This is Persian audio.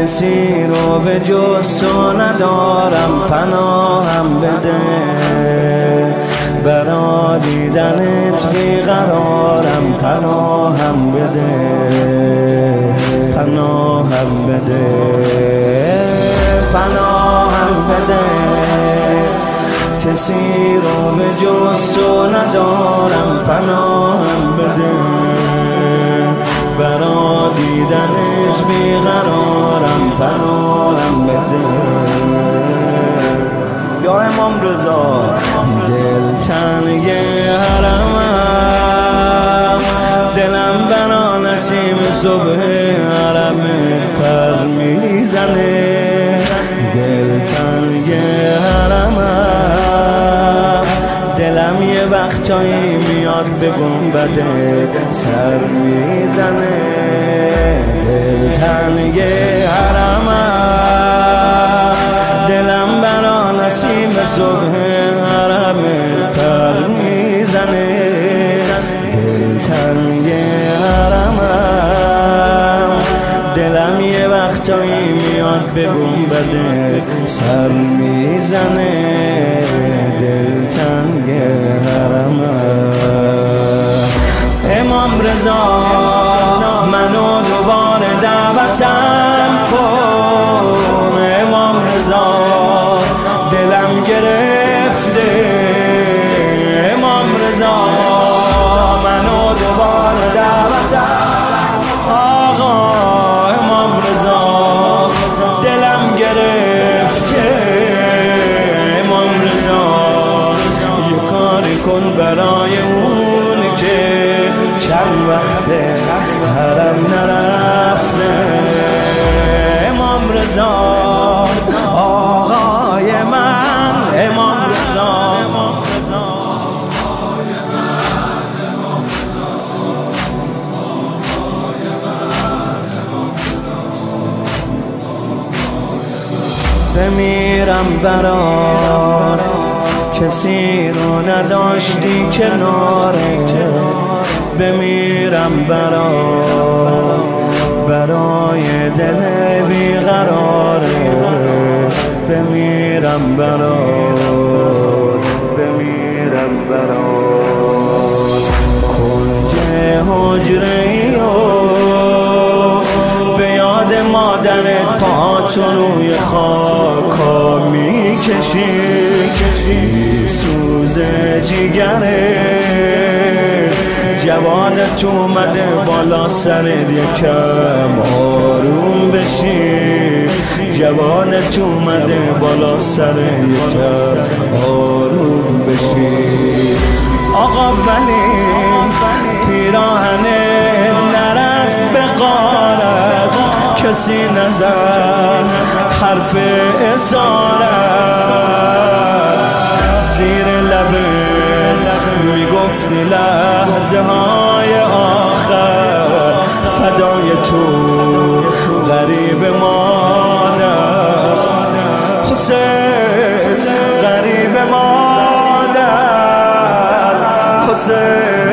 کسی رو به جز تو ندارم، پناهم بده برا دیدنت بیقرارم، پناهم بده پناهم بده پناهم بده کسی رو به جز تو ندارم، پناهم بده برا دیدنت بیقرارم، پناهم بده. یا امام رضا دل تنگ حرمم، دلم برا نسیم صبح حرم پر میزنه، دل تنگ حرمم، دلم یه وقتایی میاد به گنبد سر میزنه، دل تنگ حرمم، دلم برا نسیم صبح حرم پر میزنه، دل تنگ حرمم، دلم یه وقتایی میاد به گنبد سر میزنه، دل تنگ حرمم. امام رضا منو دوباره دعوتم کن، امام رضا دلم گرفته، امام رضا منو دوباره دعوتم، آقا امام رضا دلم گرفته، امام رضا یه کاری کن برای اون که چند وقته حرم نرفته، امام رضا آقای من، امام رضا بمیرم برات کسی رو نداشتی کناره، بمیرم برای دل بیقراره، بمیرم بمیرم کنج حجره و به یاد مادرت پاتو روی خاکا میکشی، سوز جیگره جوانت اومده بالا سرت، یکم آروم بشی، جوانت اومده بالا سرت، یکم آروم بشی. آقا ولی پیراهنه نرفت به غارت، کسی نزد حرف اسارت، زیر لبت میگفتی لحظه های آخر فدای تو غریب مادر، حسین غریب مادر، حسین